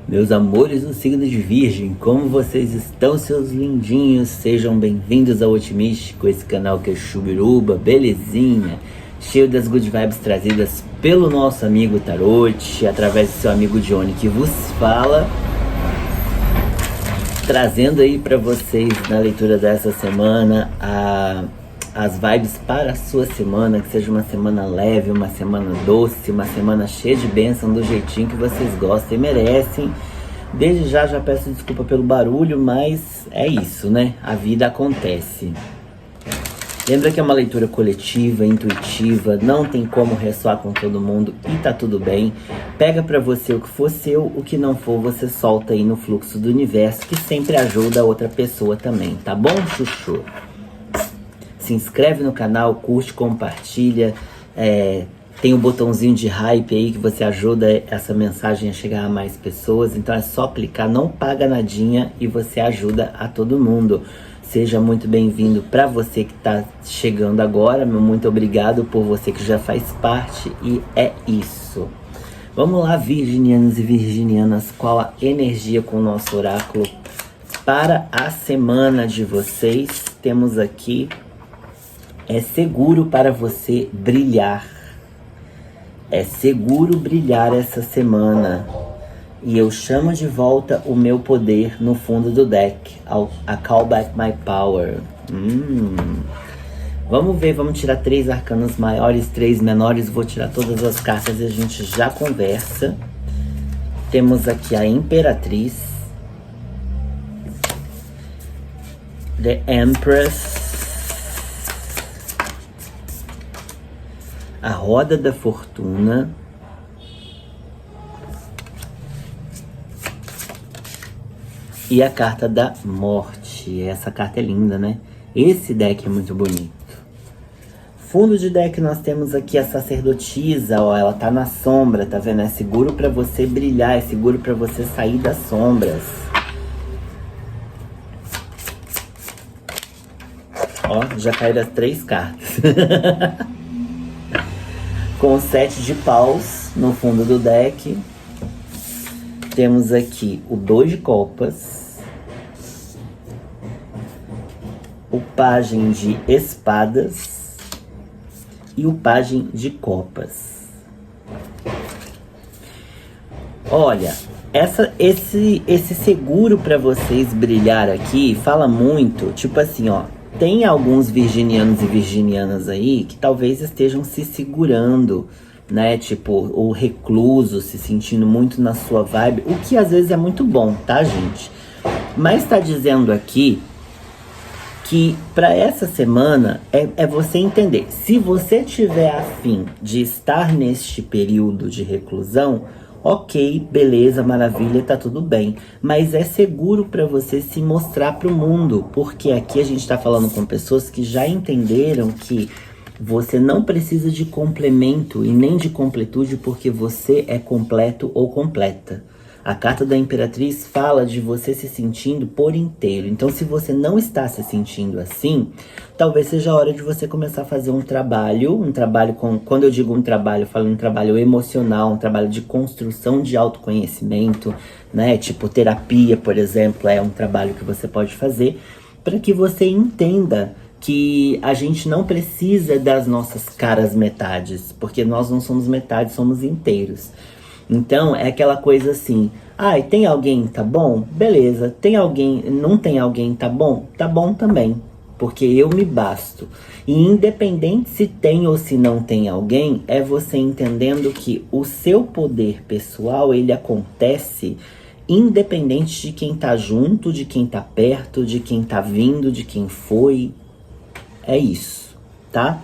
Meus amores do signo de Virgem, como vocês estão, seus lindinhos? Sejam bem-vindos ao Otimístico, esse canal que é chubiruba, belezinha, cheio das good vibes trazidas pelo nosso amigo Tarot, através do seu amigo Johnny que vos fala, trazendo aí para vocês na leitura dessa semana as vibes para a sua semana, que seja uma semana leve, uma semana doce, uma semana cheia de bênção do jeitinho que vocês gostam e merecem. Desde já peço desculpa pelo barulho, mas é isso, né? A vida acontece. Lembra que é uma leitura coletiva, intuitiva, não tem como ressoar com todo mundo e tá tudo bem. Pega pra você o que for seu, o que não for você solta aí no fluxo do universo, que sempre ajuda a outra pessoa também, tá bom, chuchu? Se inscreve no canal, curte, compartilha, tem o botãozinho de hype aí que você ajuda essa mensagem a chegar a mais pessoas, então é só clicar, não paga nadinha e você ajuda a todo mundo. Seja muito bem-vindo para você que está chegando agora, meu muito obrigado por você que já faz parte e é isso. Vamos lá, virginianos e virginianas, qual a energia com o nosso oráculo para a semana de vocês? Temos aqui... É seguro para você brilhar. É seguro brilhar essa semana. E eu chamo de volta o meu poder no fundo do deck. A Call Back My Power. Vamos ver, vamos tirar 3 arcanos maiores, 3 menores. Vou tirar todas as cartas e a gente já conversa. Temos aqui a Imperatriz. The Empress. A Roda da Fortuna. E a carta da Morte. Essa carta é linda, né? Esse deck é muito bonito. Fundo de deck nós temos aqui a Sacerdotisa, ó. Ela tá na sombra, tá vendo? É seguro pra você brilhar, é seguro pra você sair das sombras. Ó, já caíram as 3 cartas. Com o 7 de paus no fundo do deck. Temos aqui o 2 de copas. O pajem de espadas. E o pajem de copas. Olha, esse seguro para vocês brilhar aqui fala muito, tipo assim, ó. Tem alguns virginianos e virginianas aí que talvez estejam se segurando, né? Tipo, o recluso, se sentindo muito na sua vibe, o que às vezes é muito bom, tá, gente? Mas tá dizendo aqui que para essa semana é você entender. Se você tiver afim de estar neste período de reclusão, ok, beleza, maravilha, tá tudo bem. Mas é seguro para você se mostrar para o mundo, porque aqui a gente tá falando com pessoas que já entenderam que você não precisa de complemento e nem de completude, porque você é completo ou completa. A carta da Imperatriz fala de você se sentindo por inteiro. Então, se você não está se sentindo assim, talvez seja a hora de você começar a fazer um trabalho com... Quando eu digo um trabalho, eu falo um trabalho emocional, um trabalho de construção de autoconhecimento, né? Tipo, terapia, por exemplo, é um trabalho que você pode fazer para que você entenda que a gente não precisa das nossas caras metades, porque nós não somos metade, somos inteiros. Então, é aquela coisa assim, ai, tem alguém, tá bom? Beleza, tem alguém, não tem alguém, tá bom? Tá bom também, porque eu me basto. E independente se tem ou se não tem alguém, é você entendendo que o seu poder pessoal, ele acontece independente de quem tá junto, de quem tá perto, de quem tá vindo, de quem foi. É isso, tá?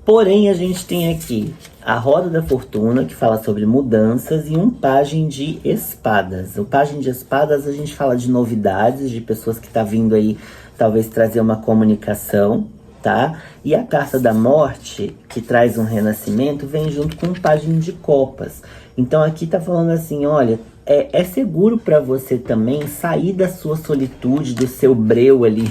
Porém, a gente tem aqui a Roda da Fortuna, que fala sobre mudanças, e um pajem de espadas. O pajem de espadas, a gente fala de novidades, de pessoas que tá vindo aí, talvez trazer uma comunicação, tá? E a carta da Morte, que traz um renascimento, vem junto com o pajem de copas. Então aqui tá falando assim, olha, é seguro para você também sair da sua solitude, do seu breu ali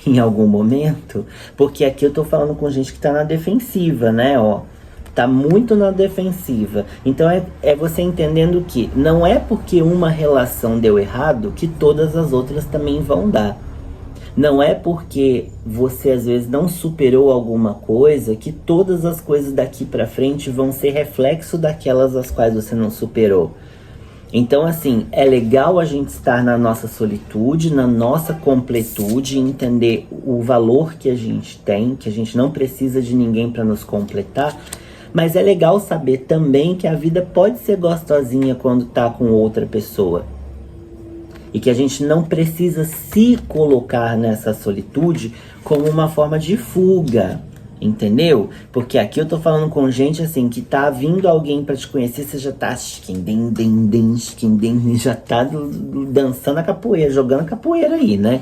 em algum momento, porque aqui eu tô falando com gente que tá na defensiva, né, ó. Tá muito na defensiva. Então é você entendendo que não é porque uma relação deu errado que todas as outras também vão dar. Não é porque você às vezes não superou alguma coisa que todas as coisas daqui pra frente vão ser reflexo daquelas as quais você não superou. Então, assim, é legal a gente estar na nossa solitude, na nossa completude, entender o valor que a gente tem, que a gente não precisa de ninguém para nos completar. Mas é legal saber também que a vida pode ser gostosinha quando tá com outra pessoa. E que a gente não precisa se colocar nessa solitude como uma forma de fuga, entendeu? Porque aqui eu tô falando com gente assim, que tá vindo alguém pra te conhecer, você já tá já tá dançando a capoeira, jogando a capoeira aí, né?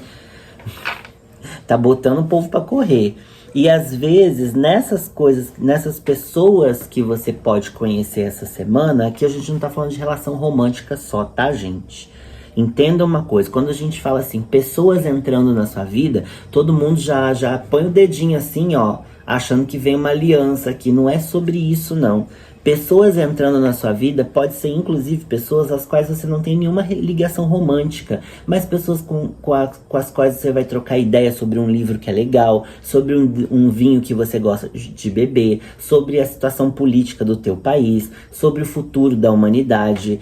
Tá botando o povo pra correr. E às vezes, nessas coisas, nessas pessoas que você pode conhecer essa semana, aqui a gente não tá falando de relação romântica só, tá, gente? Entenda uma coisa, quando a gente fala assim, pessoas entrando na sua vida, todo mundo já põe o dedinho assim, ó, achando que vem uma aliança aqui. Não é sobre isso, não. Pessoas entrando na sua vida pode ser inclusive pessoas às quais você não tem nenhuma ligação romântica, mas pessoas com as quais você vai trocar ideia sobre um livro que é legal, sobre um vinho que você gosta de beber, sobre a situação política do teu país, sobre o futuro da humanidade,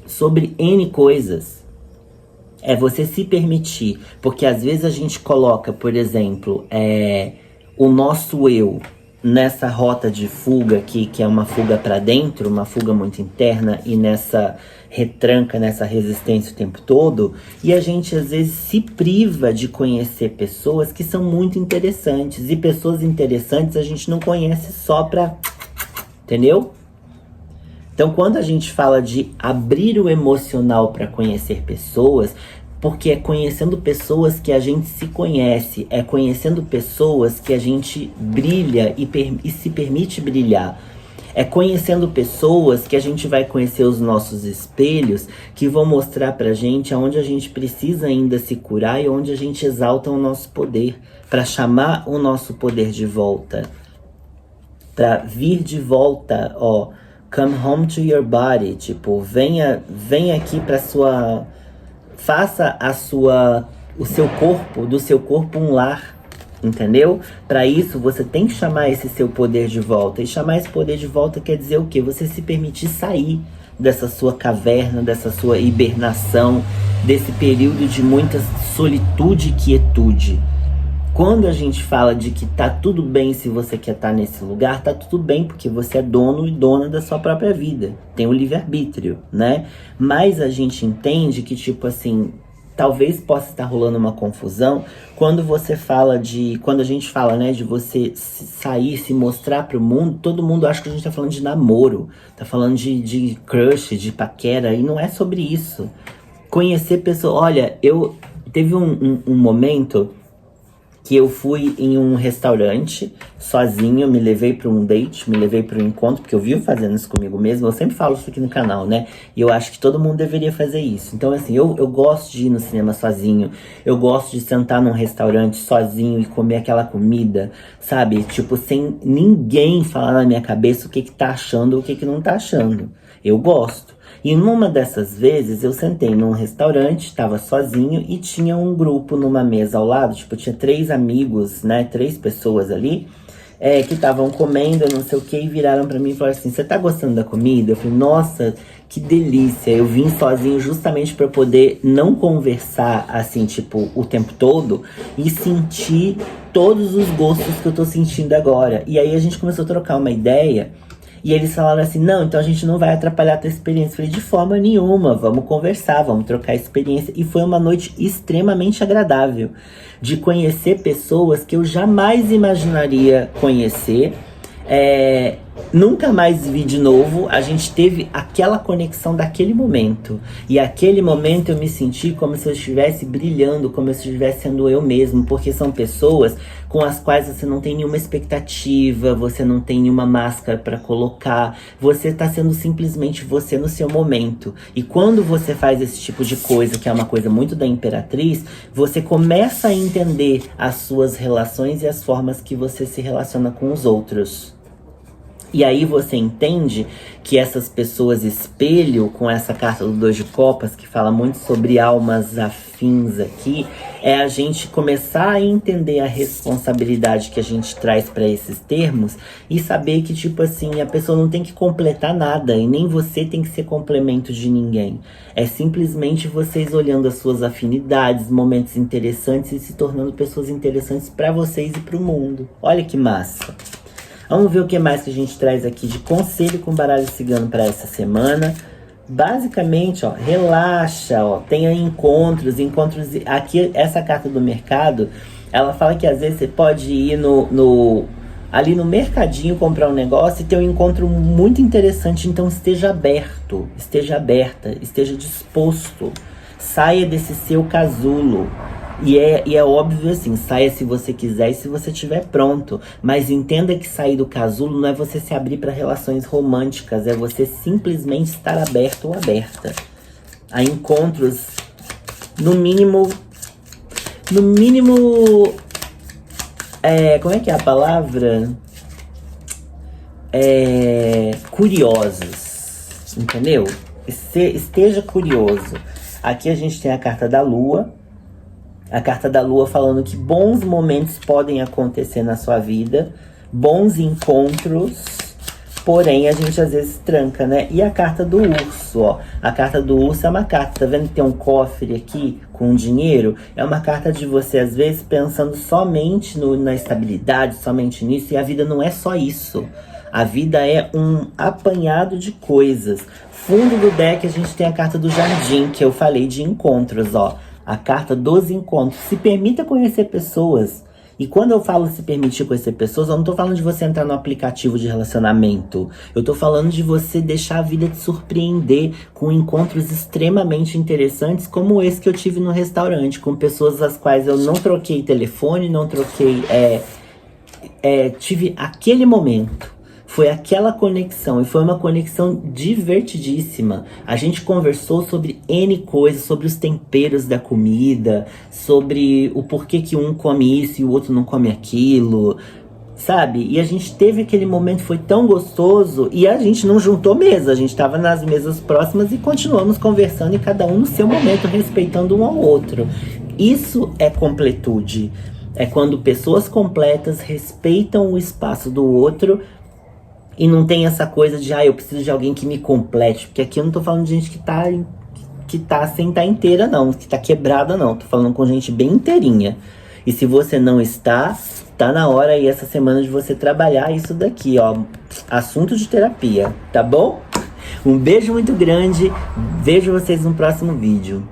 sobre N coisas. É você se permitir, porque às vezes a gente coloca, por exemplo, o nosso eu nessa rota de fuga aqui, que é uma fuga para dentro, uma fuga muito interna, e nessa retranca, nessa resistência o tempo todo, e a gente às vezes se priva de conhecer pessoas que são muito interessantes, e pessoas interessantes a gente não conhece só pra, entendeu? Então, quando a gente fala de abrir o emocional para conhecer pessoas, porque é conhecendo pessoas que a gente se conhece, é conhecendo pessoas que a gente brilha e se permite brilhar. É conhecendo pessoas que a gente vai conhecer os nossos espelhos, que vão mostrar pra gente aonde a gente precisa ainda se curar e onde a gente exalta o nosso poder, para chamar o nosso poder de volta, para vir de volta, ó. Come home to your body, tipo, venha aqui pra sua... Faça o seu corpo, do seu corpo um lar, entendeu? Para isso, você tem que chamar esse seu poder de volta. E chamar esse poder de volta quer dizer o quê? Você se permitir sair dessa sua caverna, dessa sua hibernação, desse período de muita solitude e quietude. Quando a gente fala de que tá tudo bem se você quer estar nesse lugar, tá tudo bem porque você é dono e dona da sua própria vida. Tem o livre-arbítrio, né? Mas a gente entende que, tipo assim, talvez possa estar rolando uma confusão quando você fala de... Quando a gente fala, né, de você sair, se mostrar pro mundo, todo mundo acha que a gente tá falando de namoro, tá falando de crush, de paquera, e não é sobre isso. Conhecer pessoas... Olha, teve um momento que eu fui em um restaurante sozinho, me levei para um date, me levei para um encontro, porque eu vivo fazendo isso comigo mesmo, eu sempre falo isso aqui no canal, né? E eu acho que todo mundo deveria fazer isso. Então, assim, eu gosto de ir no cinema sozinho, eu gosto de sentar num restaurante sozinho e comer aquela comida, sabe? Tipo, sem ninguém falar na minha cabeça o que tá achando ou o que não tá achando. Eu gosto. E numa dessas vezes eu sentei num restaurante, estava sozinho e tinha um grupo numa mesa ao lado, tipo, tinha 3 amigos, né, 3 pessoas ali, que estavam comendo, não sei o que, e viraram pra mim e falaram assim, você tá gostando da comida? Eu falei, nossa, que delícia, eu vim sozinho justamente pra poder não conversar, assim, tipo, o tempo todo, e sentir todos os gostos que eu tô sentindo agora. E aí a gente começou a trocar uma ideia, e eles falaram assim, não, então a gente não vai atrapalhar a tua experiência. Eu falei, de forma nenhuma, vamos conversar, vamos trocar experiência. E foi uma noite extremamente agradável, de conhecer pessoas que eu jamais imaginaria conhecer. Nunca mais vi de novo, a gente teve aquela conexão daquele momento. E aquele momento eu me senti como se eu estivesse brilhando, como se eu estivesse sendo eu mesmo. Porque são pessoas com as quais você não tem nenhuma expectativa, você não tem nenhuma máscara pra colocar. Você tá sendo simplesmente você no seu momento. E quando você faz esse tipo de coisa, que é uma coisa muito da Imperatriz, você começa a entender as suas relações e as formas que você se relaciona com os outros. E aí você entende que essas pessoas espelho, com essa carta do 2 de copas, que fala muito sobre almas afins aqui, é a gente começar a entender a responsabilidade que a gente traz para esses termos e saber que, tipo assim, a pessoa não tem que completar nada e nem você tem que ser complemento de ninguém. É simplesmente vocês olhando as suas afinidades, momentos interessantes e se tornando pessoas interessantes para vocês e para o mundo. Olha que massa! Vamos ver o que mais que a gente traz aqui de conselho com baralho cigano para essa semana. Basicamente, ó, relaxa, ó, tenha encontros. Aqui, essa carta do mercado, ela fala que às vezes você pode ir ali no mercadinho comprar um negócio e ter um encontro muito interessante. Então esteja aberto, esteja aberta, esteja disposto. Saia desse seu casulo. E é óbvio assim, saia se você quiser e se você estiver pronto. Mas entenda que sair do casulo não é você se abrir para relações românticas. É você simplesmente estar aberto ou aberta a encontros, no mínimo, como é que é a palavra? Curiosos, entendeu? Esteja curioso. Aqui a gente tem a carta da Lua. A carta da Lua falando que bons momentos podem acontecer na sua vida, bons encontros, porém a gente às vezes tranca, né? E a carta do urso, ó. A carta do urso é uma carta, tá vendo que tem um cofre aqui com dinheiro? É uma carta de você às vezes pensando somente na estabilidade, somente nisso, e a vida não é só isso. A vida é um apanhado de coisas. Fundo do deck a gente tem a carta do jardim, que eu falei de encontros, ó. A carta dos encontros. Se permita conhecer pessoas. E quando eu falo se permitir conhecer pessoas, eu não tô falando de você entrar no aplicativo de relacionamento. Eu tô falando de você deixar a vida te surpreender com encontros extremamente interessantes, como esse que eu tive no restaurante, com pessoas às quais eu não troquei telefone, não troquei... tive aquele momento. Foi aquela conexão, e foi uma conexão divertidíssima. A gente conversou sobre N coisas, sobre os temperos da comida, sobre o porquê que um come isso e o outro não come aquilo, sabe? E a gente teve aquele momento, foi tão gostoso, e a gente não juntou mesa, a gente tava nas mesas próximas e continuamos conversando, e cada um no seu momento, respeitando um ao outro. Isso é completude. É quando pessoas completas respeitam o espaço do outro. E não tem essa coisa de, eu preciso de alguém que me complete. Porque aqui eu não tô falando de gente que tá sem estar inteira, não. Que tá quebrada, não. Tô falando com gente bem inteirinha. E se você não está, tá na hora aí essa semana de você trabalhar isso daqui, ó. Assunto de terapia, tá bom? Um beijo muito grande. Vejo vocês no próximo vídeo.